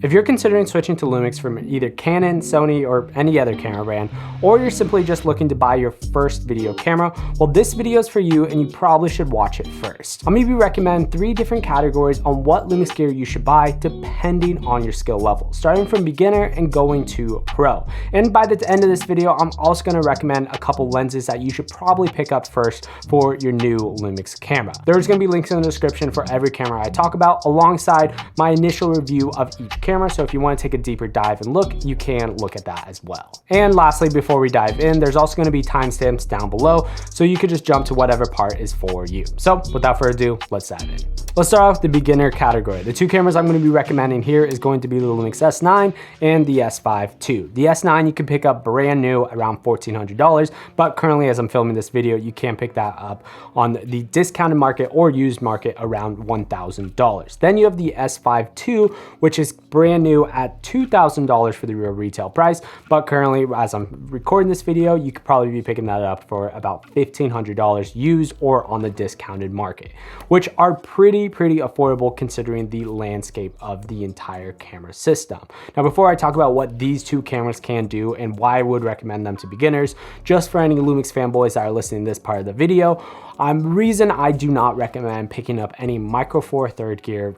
If you're considering switching to LUMIX from either Canon, Sony, or any other camera brand, or you're simply just looking to buy your first video camera, well, this video is for you and you probably should watch it first. I'm going to recommend 3 different categories on what LUMIX gear you should buy depending on your skill level, starting from beginner and going to pro. And by the end of this video, I'm also going to recommend a couple lenses that you should probably pick up first for your new LUMIX camera. There's going to be links in the description for every camera I talk about, alongside my initial review of each camera. So if you want to take a deeper dive and look, you can look at that as well. And lastly, before we dive in, there's also going to be timestamps down below, so you could just jump to whatever part is for you. So without further ado, let's dive in. Let's start off with the beginner category. The 2 cameras I'm going to be recommending here is going to be the LUMIX S9 and the S5ii. The S9 you can pick up brand new around $1,400, but currently as I'm filming this video, you can pick that up on the discounted market or used market around $1,000. Then you have the S5ii, which is brand new at $2,000 for the real retail price, but currently as I'm recording this video, you could probably be picking that up for about $1,500 used or on the discounted market, which are pretty affordable considering the landscape of the entire camera system. Now, before I talk about what these 2 cameras can do and why I would recommend them to beginners, just for any LUMIX fanboys that are listening to this part of the video, reason I do not recommend picking up any Micro Four Third gear in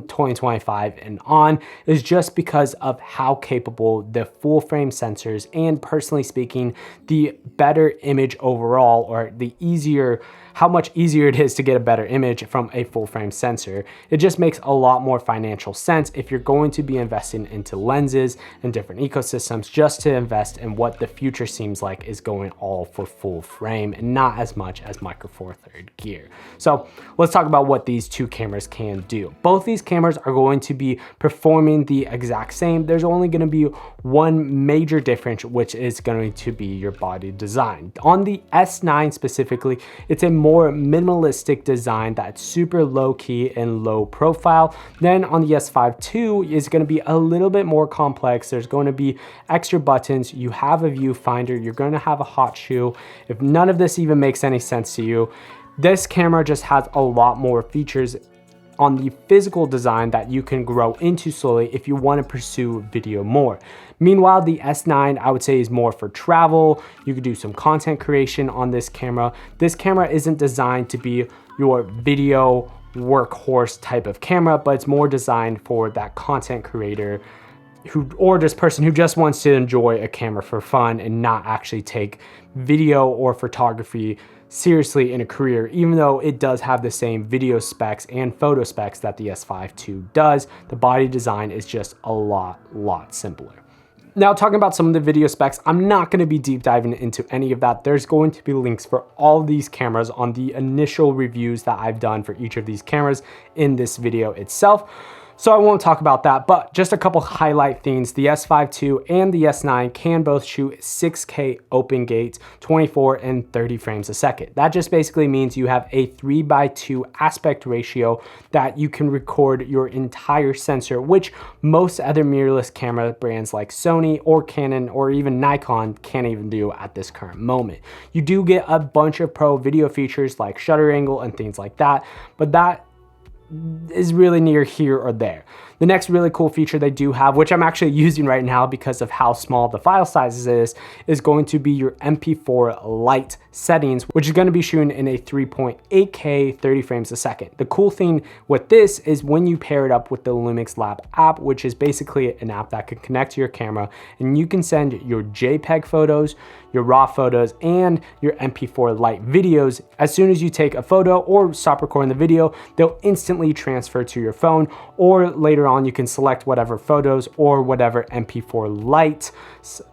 2025 and on is just because of how capable the full frame sensors and, personally speaking, the better image overall, or how much easier it is to get a better image from a full frame sensor. It just makes a lot more financial sense if you're going to be investing into lenses and different ecosystems, just to invest in what the future seems like is going all for full frame and not as much as Micro Four Third gear. So let's talk about what these 2 cameras can do. Both these cameras are going to be performing the exact same. There's only going to be one major difference, which is going to be your body design. On the S9 specifically, it's a more minimalistic design that's super low key and low profile. Then on the S5ii is going to be a little bit more complex. There's going to be extra buttons. You have a viewfinder. You're going to have a hot shoe. If none of this even makes any sense to you, this camera just has a lot more features on the physical design that you can grow into slowly if you want to pursue video more. Meanwhile, the S9 I would say is more for travel. You could do some content creation on this camera. This camera isn't designed to be your video workhorse type of camera, but it's more designed for that content creator or this person who just wants to enjoy a camera for fun and not actually take video or photography seriously in a career, even though it does have the same video specs and photo specs that the S5ii does. The body design is just a lot simpler. Now, talking about some of the video specs, I'm not going to be deep diving into any of that. There's going to be links for all of these cameras on the initial reviews that I've done for each of these cameras in this video itself. So I won't talk about that, but just a couple highlight things. The S5ii and the S9 can both shoot 6K open gate, 24 and 30 frames a second. That just basically means you have a 3:2 aspect ratio that you can record your entire sensor, which most other mirrorless camera brands like Sony or Canon or even Nikon can't even do at this current moment. You do get a bunch of pro video features like shutter angle and things like that, but that is really near here or there. The next really cool feature they do have, which I'm actually using right now because of how small the file sizes is going to be your MP4 Lite settings, which is going to be shooting in a 3.8K 30 frames a second. The cool thing with this is when you pair it up with the LUMIX Lab app, which is basically an app that can connect to your camera, and you can send your JPEG photos, your RAW photos, and your MP4 Lite videos. As soon as you take a photo or stop recording the video, they'll instantly transfer to your phone, or later on you can select whatever photos or whatever MP4 Lite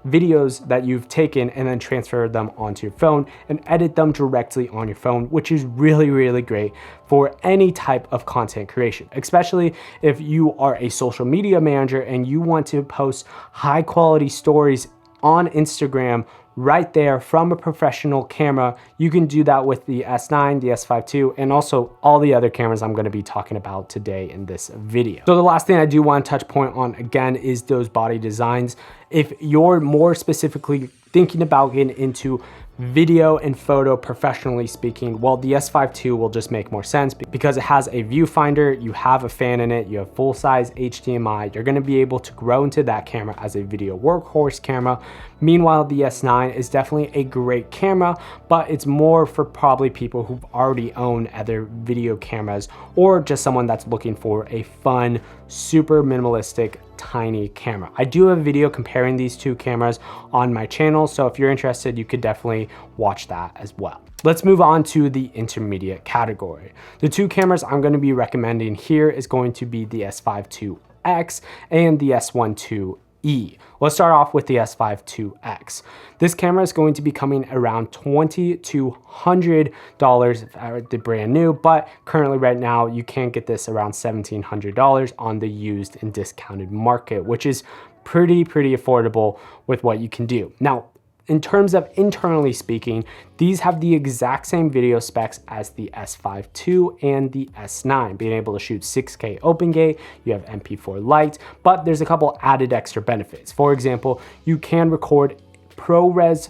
videos that you've taken and then transfer them onto your phone and edit them directly on your phone, which is really great for any type of content creation, especially if you are a social media manager and you want to post high quality stories on Instagram right there from a professional camera. You can do that with the S9, the S5ii, and also all the other cameras I'm going to be talking about today in this video. So the last thing I do want to touch point on again is those body designs. If you're more specifically thinking about getting into video and photo professionally speaking, well, the S5 II will just make more sense because it has a viewfinder, you have a fan in it, you have full-size HDMI, you're going to be able to grow into that camera as a video workhorse camera. Meanwhile, the S9 is definitely a great camera, but it's more for probably people who've already owned other video cameras or just someone that's looking for a fun, super minimalistic, tiny camera. I do have a video comparing these two cameras on my channel, so if you're interested, you could definitely watch that as well. Let's move on to the intermediate category. The two cameras I'm going to be recommending here is going to be the S5iiX and the S1ii. Let's start off with the S5iiX. This camera is going to be coming around $2,200 at the brand new, but currently right now you can get this around $1,700 on the used and discounted market, which is pretty affordable with what you can do. Now, in terms of internally speaking, these have the exact same video specs as the S5 II and the S9, being able to shoot 6K open gate, you have MP4 Lite, but there's a couple added extra benefits. For example, you can record ProRes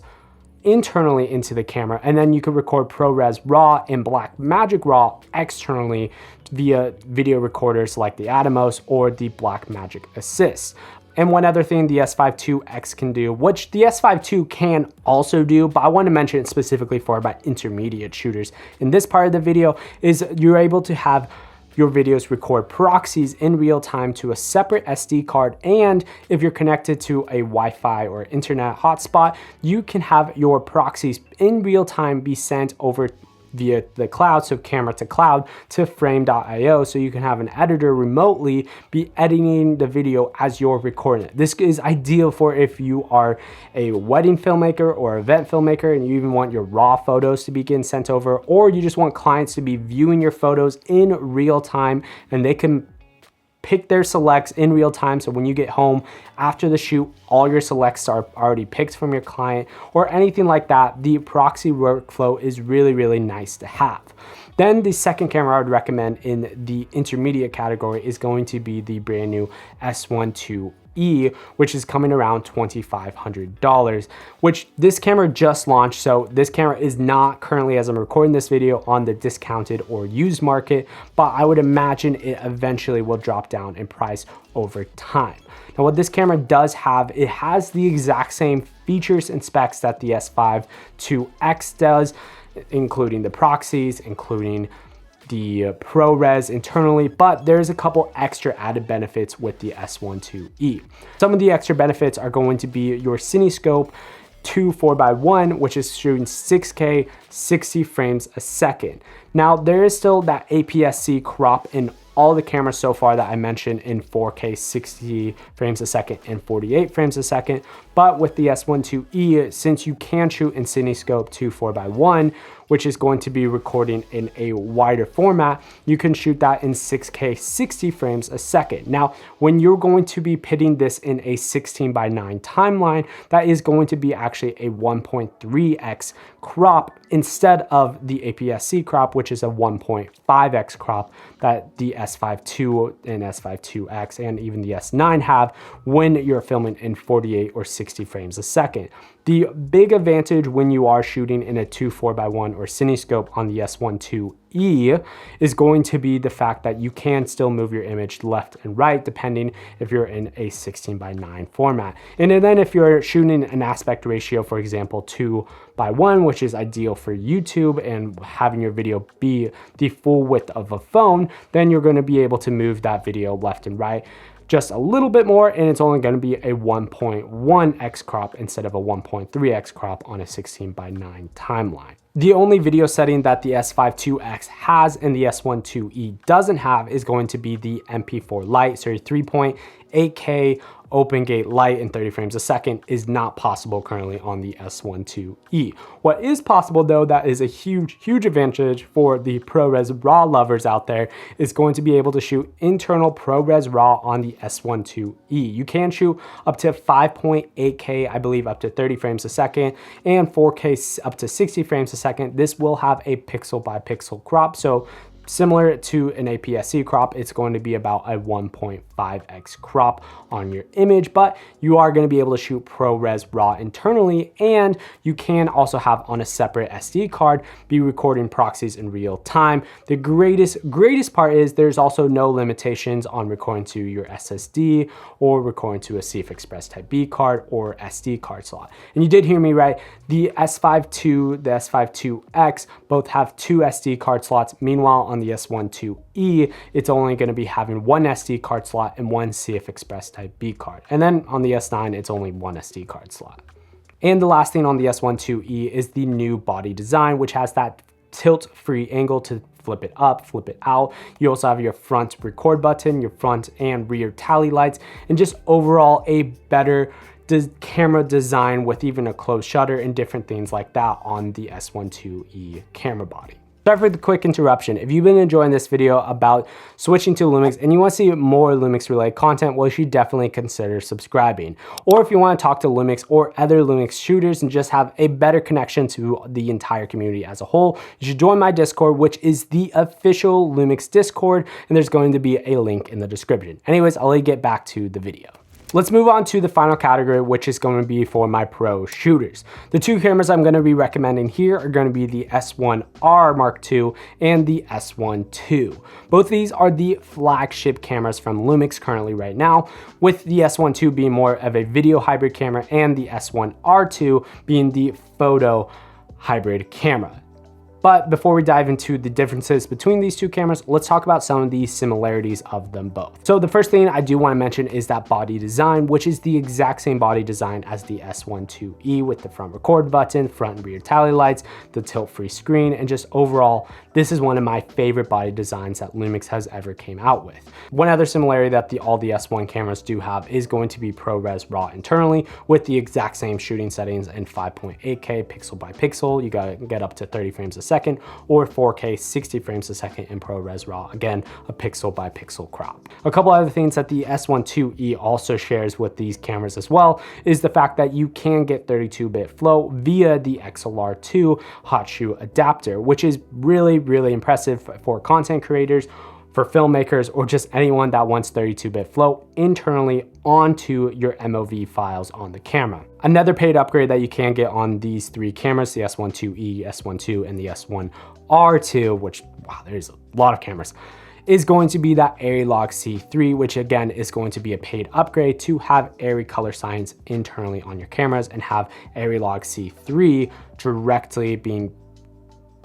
internally into the camera, and then you can record ProRes RAW and Blackmagic RAW externally via video recorders like the Atomos or the Blackmagic Assist. And one other thing the S5iiX can do, which the S5 II can also do, but I want to mention it specifically for about intermediate shooters in this part of the video, is you're able to have your videos record proxies in real time to a separate SD card, and if you're connected to a Wi-Fi or internet hotspot, you can have your proxies in real time be sent over via the cloud, so camera to cloud, to frame.io, so you can have an editor remotely be editing the video as you're recording it. This is ideal for if you are a wedding filmmaker or event filmmaker and you even want your raw photos to be getting sent over, or you just want clients to be viewing your photos in real time and they can pick their selects in real time, so when you get home after the shoot, all your selects are already picked from your client or anything like that. The proxy workflow is really nice to have. Then the second camera I would recommend in the intermediate category is going to be the brand new S1ii, which is coming around $2,500, which this camera just launched. So this camera is not currently, as I'm recording this video, on the discounted or used market, but I would imagine it eventually will drop down in price over time. Now, what this camera does have, it has the exact same features and specs that the S5iiX does, including the proxies, including the ProRes internally, but there's a couple extra added benefits with the S1ii. Some of the extra benefits are going to be your CineScope 2 4x1, which is shooting 6K 60 frames a second. Now, there is still that APS-C crop in all the cameras so far that I mentioned in 4K 60 frames a second and 48 frames a second, but with the S1ii, since you can shoot in CineScope 2 4x1, which is going to be recording in a wider format, you can shoot that in 6K 60 frames a second. Now, when you're going to be pitting this in a 16:9 timeline, that is going to be actually a 1.3x crop instead of the APS-C crop, which is a 1.5x crop that the S5 II and S5iiX and even the S9 have when you're filming in 48 or 60 frames a second. The big advantage when you are shooting in a 2 4x1 or CineScope on the S1ii is going to be the fact that you can still move your image left and right depending if you're in a 16:9 format. And then if you're shooting an aspect ratio, for example, 2:1, which is ideal for YouTube and having your video be the full width of a phone, then you're going to be able to move that video left and right just a little bit more, and it's only going to be a 1.1x crop instead of a 1.3x crop on a 16:9 timeline. The only video setting that the S5iiX has and the S1ii doesn't have is going to be the MP4 Lite, so your 3.8K open gate light in 30 frames a second is not possible currently on the S1ii. What is possible though, that is a huge advantage for the ProRes RAW lovers out there, is going to be able to shoot internal ProRes RAW on the S1ii. You can shoot up to 5.8K, I believe up to 30 frames a second, and 4K up to 60 frames a second. This will have a pixel by pixel crop, so similar to an APS-C crop, it's going to be about a 1.5x crop on your image, but you are going to be able to shoot ProRes RAW internally, and you can also have on a separate SD card be recording proxies in real time. The greatest part is there's also no limitations on recording to your SSD or recording to a CF Express Type B card or SD card slot. And you did hear me right, the S5 II, the S5iiX both have 2 SD card slots. Meanwhile, on the S1iiE, it's only going to be having 1 SD card slot and 1 CF Express Type B card. And then on the S9, it's only 1 SD card slot. And the last thing on the S1iiE is the new body design, which has that tilt-free angle to flip it up, flip it out. You also have your front record button, your front and rear tally lights, and just overall a better camera design with even a closed shutter and different things like that on the S1iiE camera body. Sorry for the quick interruption. If you've been enjoying this video about switching to LUMIX and you want to see more LUMIX related content, well, you should definitely consider subscribing. Or if you want to talk to LUMIX or other LUMIX shooters and just have a better connection to the entire community as a whole, you should join my Discord, which is the official LUMIX Discord, and there's going to be a link in the description. Anyways, I'll get back to the video. Let's move on to the final category, which is going to be for my pro shooters. The 2 cameras I'm going to be recommending here are going to be the S1R Mark II and the S1 II. Both of these are the flagship cameras from LUMIX currently right now, with the S1 II being more of a video hybrid camera and the S1R2 being the photo hybrid camera. But before we dive into the differences between these 2 cameras, let's talk about some of the similarities of them both. So the first thing I do want to mention is that body design, which is the exact same body design as the S1iiE with the front record button, front and rear tally lights, the tilt-free screen, and just overall, this is one of my favorite body designs that LUMIX has ever came out with. One other similarity that all the S1 cameras do have is going to be ProRes RAW internally with the exact same shooting settings in 5.8K pixel by pixel. You gotta get up to 30 frames a second, or 4K 60 frames a second in ProRes RAW, again a pixel by pixel crop. A couple other things that the S1iiE also shares with these cameras as well is the fact that you can get 32-bit flow via the XLR2 hot shoe adapter, which is really impressive for content creators, for filmmakers, or just anyone that wants 32-bit flow internally onto your MOV files on the camera. Another paid upgrade that you can get on these 3 cameras, the S1iiE, S1 II, and the S1R2, which, wow, there's a lot of cameras, is going to be that ARRILOG C3, which again is going to be a paid upgrade to have ARRI color science internally on your cameras and have ARRILOG C3 directly being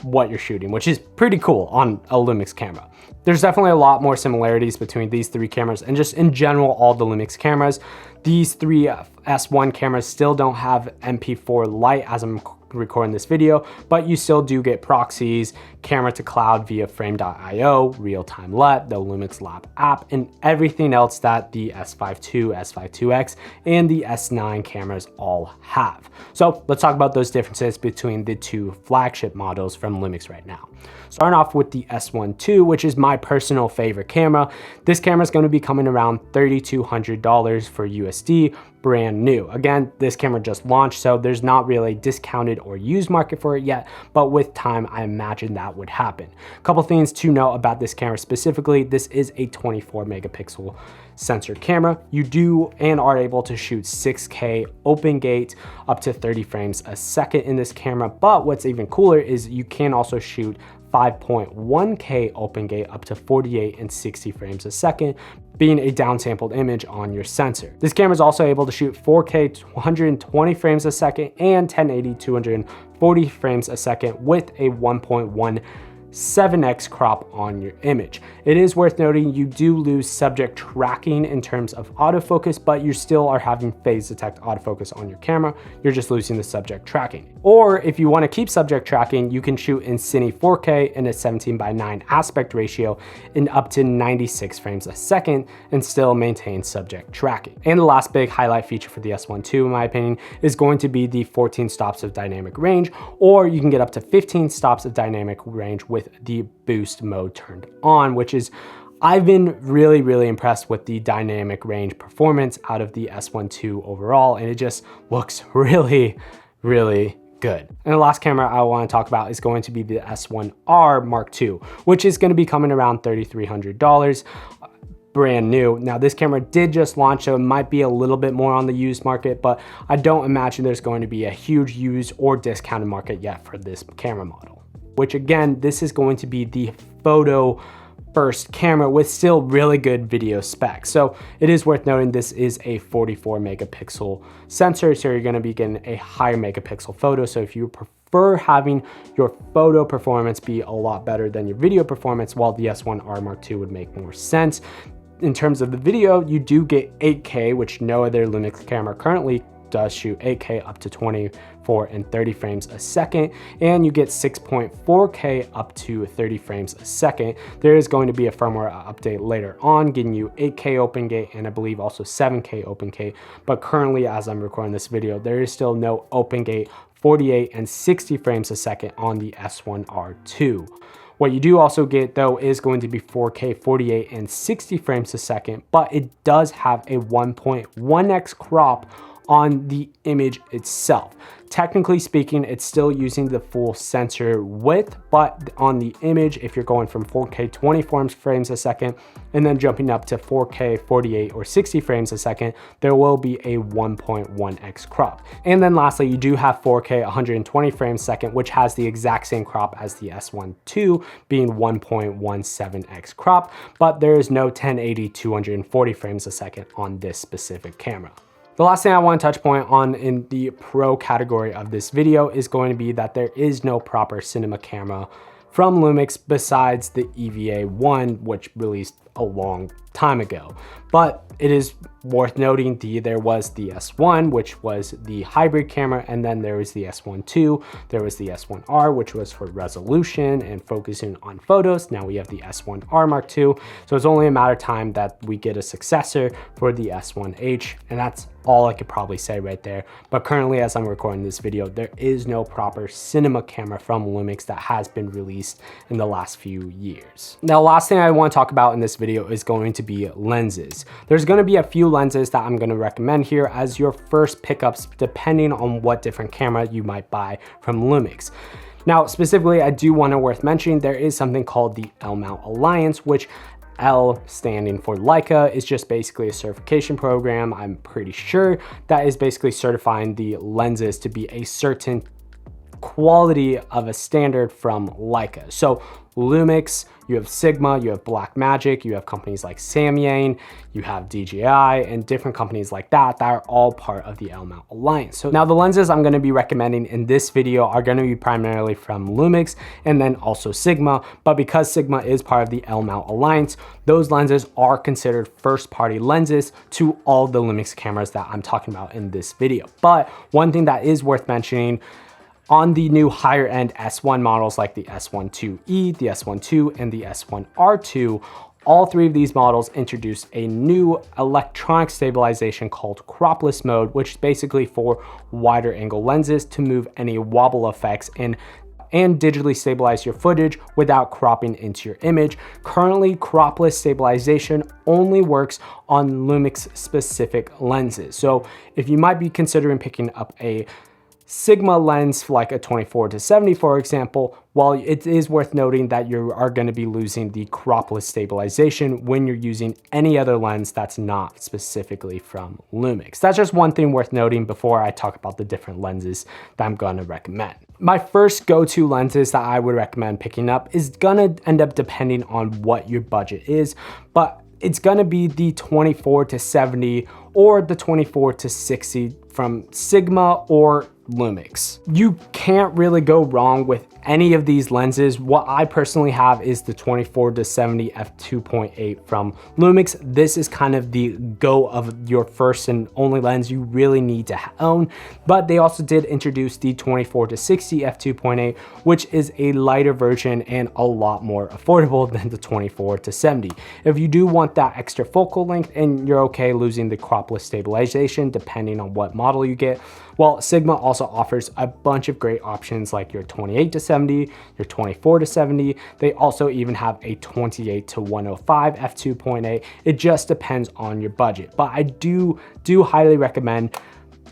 what you're shooting, which is pretty cool on a LUMIX camera. There's definitely a lot more similarities between these 3 cameras and just in general all the LUMIX cameras. These 3 S1 cameras still don't have MP4 Lite as I'm recording this video, but you still do get proxies, camera to cloud via frame.io, real-time LUT, the LUMIX Lab app, and everything else that the S5 II, S5iiX, and the S9 cameras all have. So let's talk about those differences between the 2 flagship models from LUMIX right now. Starting off with the S1 II, which is my personal favorite camera. This camera is going to be coming around $3,200 for USD, brand new. Again, this camera just launched, so there's not really a discounted or used market for it yet, but with time, I imagine that would happen. A couple things to know about this camera specifically: this is a 24 megapixel sensor camera. You do and are able to shoot 6K open gate up to 30 frames a second in this camera, but what's even cooler is you can also shoot 5.1K open gate up to 48 and 60 frames a second, being a downsampled image on your sensor. This camera is also able to shoot 4K 120 frames a second and 1080 240 frames a second with a 1.17x crop on your image. It is worth noting you do lose subject tracking in terms of autofocus, but you still are having phase detect autofocus on your camera. You're just losing the subject tracking. Or if you want to keep subject tracking, you can shoot in Cine 4K in a 17:9 aspect ratio in up to 96 frames a second and still maintain subject tracking. And the last big highlight feature for the S1 II, in my opinion, is going to be the 14 stops of dynamic range, or you can get up to 15 stops of dynamic range with the boost mode turned on, which is, I've been really impressed with the dynamic range performance out of the S1 II overall, and it just looks really good. And the last camera I want to talk about is going to be the S1R Mark II, which is going to be coming around $3,300. Brand new. Now this camera did just launch, so it might be a little bit more on the used market, but I don't imagine there's going to be a huge used or discounted market yet for this camera model. Which again, this is going to be the photo first camera with still really good video specs. So it is worth noting this is a 44 megapixel sensor, so you're going to be getting a higher megapixel photo. So if you prefer having your photo performance be a lot better than your video performance, while the S1R Mark II would make more sense. In terms of the video, you do get 8K, which no other LUMIX camera currently does shoot 8K up to 24 and 30 frames a second, and you get 6.4K up to 30 frames a second. There is going to be a firmware update later on, getting you 8K open gate and I believe also 7K open gate, but currently as I'm recording this video, there is still no open gate 48 and 60 frames a second on the S1R2. What you do also get though is going to be 4K 48 and 60 frames a second, but it does have a 1.1x crop on the image itself. Technically speaking, it's still using the full sensor width, but on the image, if you're going from 4K 24 frames a second and then jumping up to 4K 48 or 60 frames a second, there will be a 1.1x crop. And then lastly, you do have 4K 120 frames a second, which has the exact same crop as the S1 being 1.17x crop, but there is no 1080 240 frames a second on this specific camera. The last thing I want to touch point on in the pro category of this video is going to be that there is no proper cinema camera from LUMIX besides the EVA1, which released a long time ago. But it is worth noting there was the S1, which was the hybrid camera, and then there was the S1 there was the S1R, which was for resolution and focusing on photos. Now we have the S1R Mark II, so it's only a matter of time that we get a successor for the S1H, and that's all I could probably say right there. But currently, as I'm recording this video, there is no proper cinema camera from LUMIX that has been released in the last few years. Now, last thing I want to talk about in this video is going to be lenses. There's going to be a few lenses that I'm going to recommend here as your first pickups, depending on what different camera you might buy from LUMIX. Now, specifically, I do want to worth mentioning, there is something called the L-Mount Alliance, which L standing for Leica is just basically a certification program. I'm pretty sure that is basically certifying the lenses to be a certain quality of a standard from Leica. So LUMIX, you have Sigma, you have Blackmagic, you have companies like Samyang, you have DJI, and different companies like that are all part of the L-Mount Alliance. So now the lenses I'm going to be recommending in this video are going to be primarily from LUMIX and then also Sigma, but because Sigma is part of the L-Mount Alliance, those lenses are considered first-party lenses to all the LUMIX cameras that I'm talking about in this video. But one thing that is worth mentioning, on the new higher end S1 models like the S1iiE, the S1 and the S1R2, all three of these models introduced a new electronic stabilization called cropless mode, which is basically for wider angle lenses to move any wobble effects and digitally stabilize your footage without cropping into your image. Currently, cropless stabilization only works on LUMIX specific lenses. So if you might be considering picking up a Sigma lens like a 24-70, for example, while it is worth noting that you are going to be losing the cropless stabilization when you're using any other lens that's not specifically from LUMIX. That's just one thing worth noting before I talk about the different lenses that I'm going to recommend. My first go-to lenses that I would recommend picking up is going to end up depending on what your budget is, but it's going to be the 24-70 or the 24-60 from Sigma or LUMIX. You can't really go wrong with any of these lenses. What I personally have is the 24-70 f2.8 from LUMIX. This is kind of the go of your first and only lens you really need to own, but they also did introduce the 24-60 f2.8, which is a lighter version and a lot more affordable than the 24-70. If you do want that extra focal length and you're okay losing the cropless stabilization depending on what model you get, well, Sigma also offers a bunch of great options like your 28-70, your 24-70. They also even have a 28-105 f2.8. It just depends on your budget, but I do highly recommend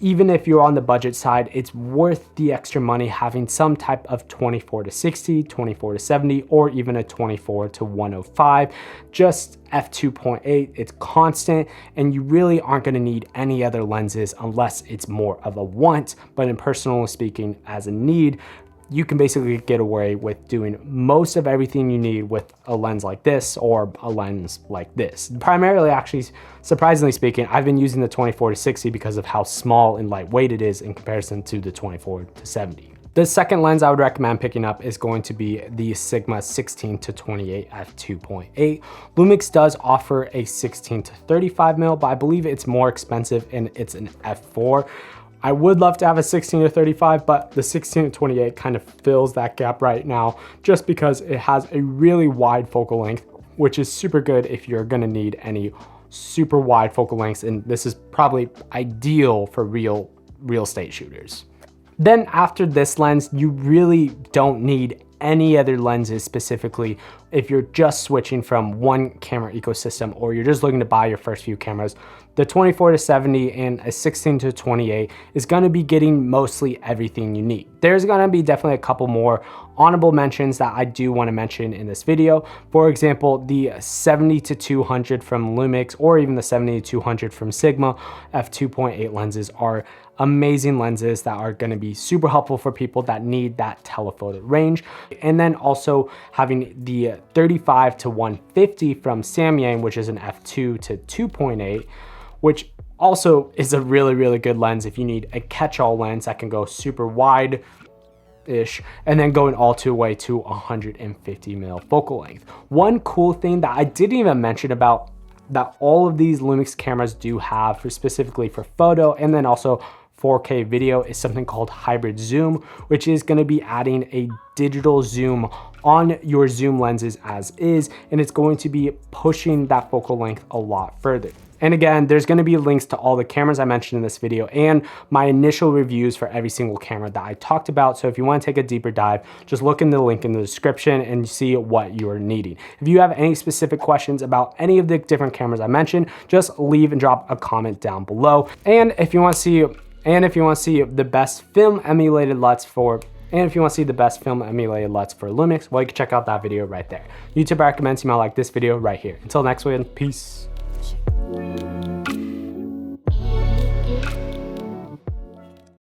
even if you're on the budget side, it's worth the extra money having some type of 24-60, 24-70, or even a 24-105. Just f2.8, it's constant, and you really aren't gonna need any other lenses unless it's more of a want, but in personally speaking, as a need, you can basically get away with doing most of everything you need with a lens like this or a lens like this. Primarily, actually, surprisingly speaking, I've been using the 24-60 because of how small and lightweight it is in comparison to the 24-70. The second lens I would recommend picking up is going to be the Sigma 16-28 f2.8. LUMIX does offer a 16-35mm, but I believe it's more expensive and it's an f4. I would love to have a 16-35, but the 16-28 kind of fills that gap right now just because it has a really wide focal length, which is super good if you're gonna need any super wide focal lengths, and this is probably ideal for real estate shooters. Then after this lens, you really don't need any other lenses specifically if you're just switching from one camera ecosystem or you're just looking to buy your first few cameras. The 24-70 and a 16-28 is going to be getting mostly everything you need. There's going to be definitely a couple more honorable mentions that I do want to mention in this video. For example, the 70-200 from LUMIX or even the 70-200 from Sigma f2.8 lenses are amazing lenses that are going to be super helpful for people that need that telephoto range. And then also having the 35-150 from Samyang, which is an f2-2.8, which also is a really good lens if you need a catch-all lens that can go super wide ish and then going all the way to 150mm focal length. One cool thing that I didn't even mention about that all of these LUMIX cameras do have for specifically for photo and then also 4K video is something called hybrid zoom, which is going to be adding a digital zoom on your zoom lenses as is, and it's going to be pushing that focal length a lot further. And again, there's going to be links to all the cameras I mentioned in this video and my initial reviews for every single camera that I talked about. So if you want to take a deeper dive, just look in the link in the description and see what you're needing. If you have any specific questions about any of the different cameras I mentioned, just leave and drop a comment down below. And if you want to see the best film emulated LUTs for LUMIX, well, you can check out that video right there. YouTube recommends you might like this video right here. Until next one, peace.